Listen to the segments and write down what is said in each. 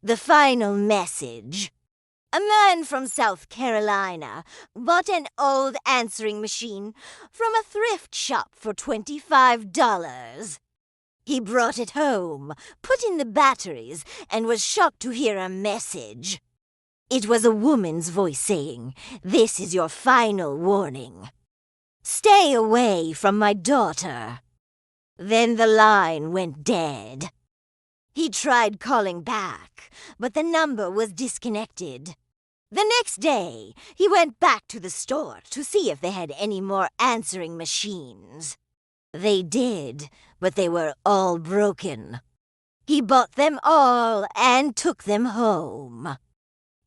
The final message. A man from South Carolina bought an old answering machine from a thrift shop for $25. He brought it home, put in the batteries, and was shocked to hear a message. It was a woman's voice saying, "This is your final warning. Stay away from my daughter." Then the line went dead. He tried calling back, but the number was disconnected. The next day, he went back to the store to see if they had any more answering machines. They did, but they were all broken. He bought them all and took them home.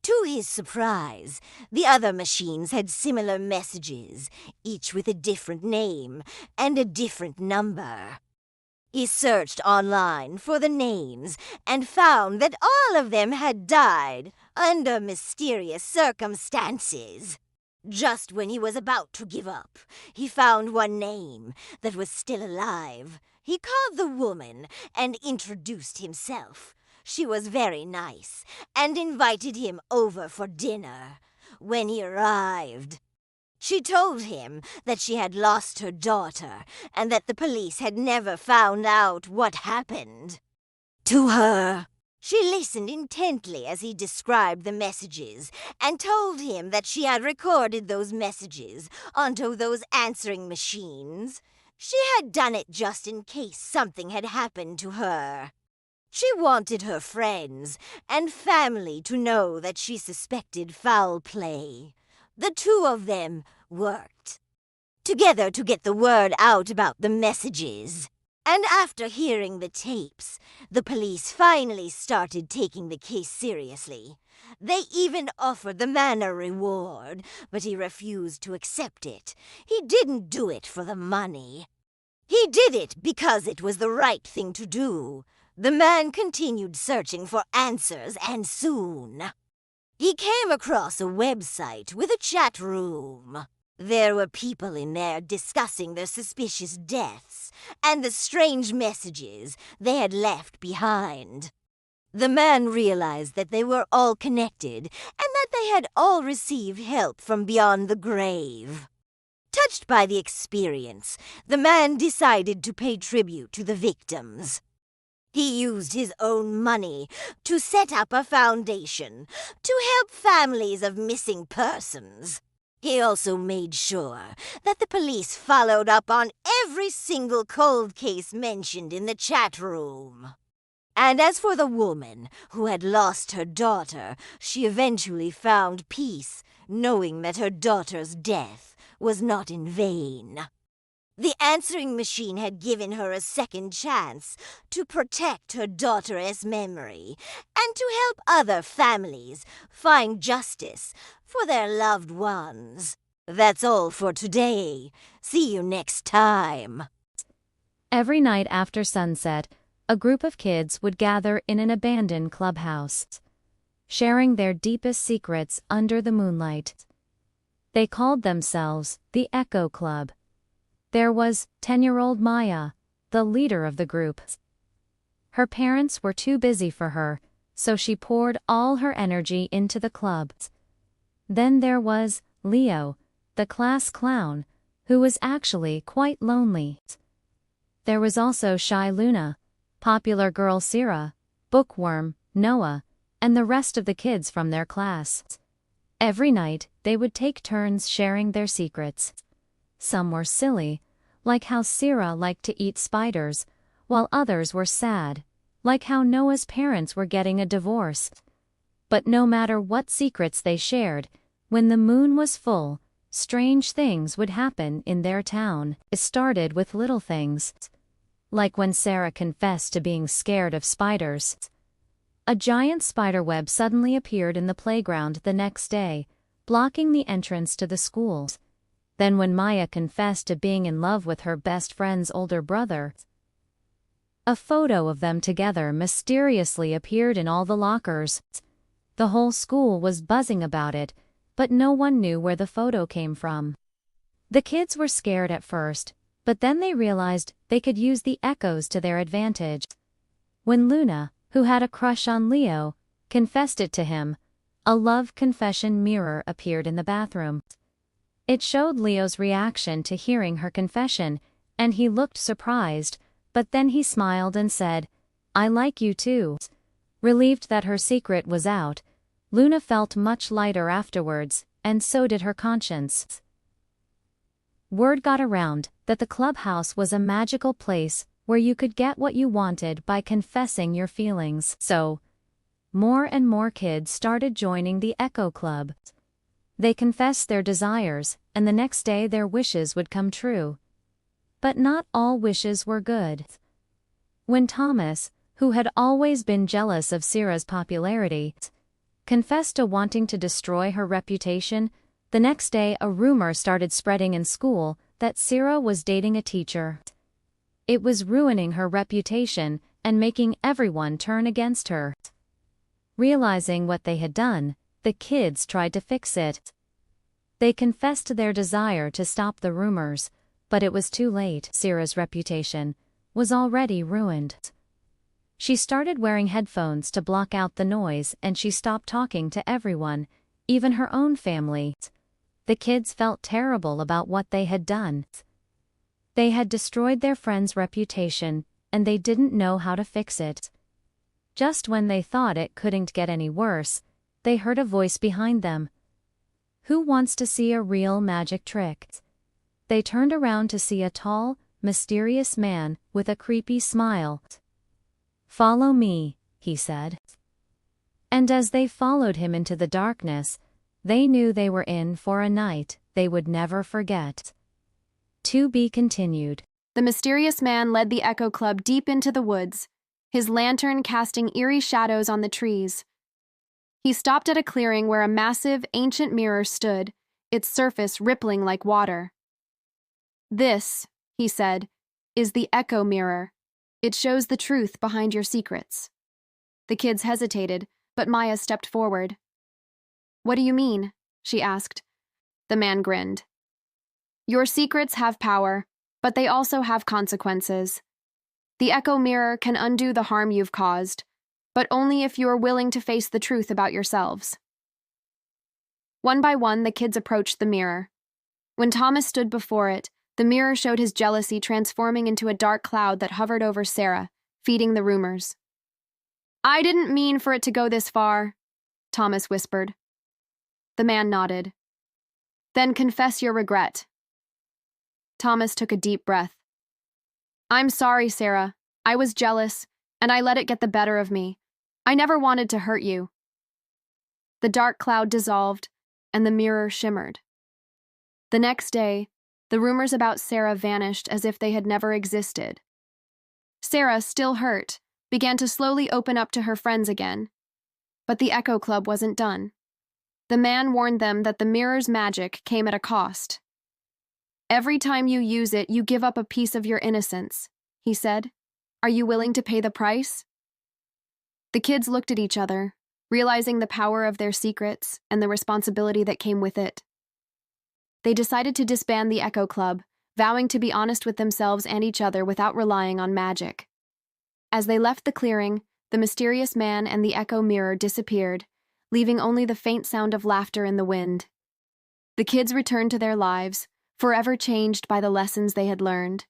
To his surprise, the other machines had similar messages, each with a different name and a different number. He searched online for the names and found that all of them had died under mysterious circumstances. Just when he was about to give up, he found one name that was still alive. He called the woman and introduced himself. She was very nice and invited him over for dinner. When he arrived, she told him that she had lost her daughter and that the police had never found out what happened to her. She listened intently as he described the messages and told him that she had recorded those messages onto those answering machines. She had done it just in case something had happened to her. She wanted her friends and family to know that she suspected foul play. The two of them worked together to get the word out about the messages. And after hearing the tapes, the police finally started taking the case seriously. They even offered the man a reward, but he refused to accept it. He didn't do it for the money. He did it because it was the right thing to do. The man continued searching for answers, and soon he came across a website with a chat room. There were people in there discussing their suspicious deaths and the strange messages they had left behind. The man realized that they were all connected and that they had all received help from beyond the grave. Touched by the experience, the man decided to pay tribute to the victims. He used his own money to set up a foundation to help families of missing persons. He also made sure that the police followed up on every single cold case mentioned in the chat room. And as for the woman who had lost her daughter, she eventually found peace, knowing that her daughter's death was not in vain. The answering machine had given her a second chance to protect her daughter's memory and to help other families find justice for their loved ones. That's all for today. See you next time. Every night after sunset, a group of kids would gather in an abandoned clubhouse, sharing their deepest secrets under the moonlight. They called themselves the Echo Club. There was 10-year-old Maya, the leader of the group. Her parents were too busy for her, so she poured all her energy into the club. Then there was Leo, the class clown, who was actually quite lonely. There was also Shy Luna, popular girl Sierra, bookworm Noah, and the rest of the kids from their class. Every night, they would take turns sharing their secrets. Some were silly, like how Sierra liked to eat spiders, while others were sad, like how Noah's parents were getting a divorce. But no matter what secrets they shared, when the moon was full, strange things would happen in their town. It started with little things, like when Sarah confessed to being scared of spiders. A giant spiderweb suddenly appeared in the playground the next day, blocking the entrance to the school. Then when Maya confessed to being in love with her best friend's older brother, a photo of them together mysteriously appeared in all the lockers. The whole school was buzzing about it, but no one knew where the photo came from. The kids were scared at first, but then they realized they could use the echoes to their advantage. When Luna, who had a crush on Leo, confessed it to him. A love confession mirror appeared in the bathroom. It showed Leo's reaction to hearing her confession, and he looked surprised, but then he smiled and said, "I like you too." Relieved that her secret was out, Luna felt much lighter afterwards, and so did her conscience. Word got around that the clubhouse was a magical place where you could get what you wanted by confessing your feelings. So, more and more kids started joining the Echo Club. They confessed their desires, and the next day their wishes would come true. But not all wishes were good. When Thomas, who had always been jealous of Sarah's popularity, confessed to wanting to destroy her reputation, the next day a rumor started spreading in school that Sarah was dating a teacher. It was ruining her reputation and making everyone turn against her. Realizing what they had done, the kids tried to fix it. They confessed their desire to stop the rumors, but it was too late. Sarah's reputation was already ruined. She started wearing headphones to block out the noise, and she stopped talking to everyone, even her own family. The kids felt terrible about what they had done. They had destroyed their friend's reputation, and they didn't know how to fix it. Just when they thought it couldn't get any worse, they heard a voice behind them. "Who wants to see a real magic trick?" They turned around to see a tall, mysterious man with a creepy smile. "Follow me," he said. And as they followed him into the darkness, they knew they were in for a night they would never forget. To be continued. The mysterious man led the Echo Club deep into the woods, his lantern casting eerie shadows on the trees. He stopped at a clearing where a massive, ancient mirror stood, its surface rippling like water. "This," he said, "is the Echo Mirror. It shows the truth behind your secrets." The kids hesitated, but Maya stepped forward. "What do you mean?" she asked. The man grinned. "Your secrets have power, but they also have consequences. The Echo Mirror can undo the harm you've caused, but only if you are willing to face the truth about yourselves." One by one, the kids approached the mirror. When Thomas stood before it, the mirror showed his jealousy transforming into a dark cloud that hovered over Sarah, feeding the rumors. "I didn't mean for it to go this far," Thomas whispered. The man nodded. "Then confess your regret." Thomas took a deep breath. "I'm sorry, Sarah. I was jealous, and I let it get the better of me. I never wanted to hurt you." The dark cloud dissolved, and the mirror shimmered. The next day, the rumors about Sarah vanished as if they had never existed. Sarah, still hurt, began to slowly open up to her friends again. But the Echo Club wasn't done. The man warned them that the mirror's magic came at a cost. "Every time you use it, you give up a piece of your innocence," he said. "Are you willing to pay the price?" The kids looked at each other, realizing the power of their secrets and the responsibility that came with it. They decided to disband the Echo Club, vowing to be honest with themselves and each other without relying on magic. As they left the clearing, the mysterious man and the Echo Mirror disappeared, leaving only the faint sound of laughter in the wind. The kids returned to their lives, forever changed by the lessons they had learned.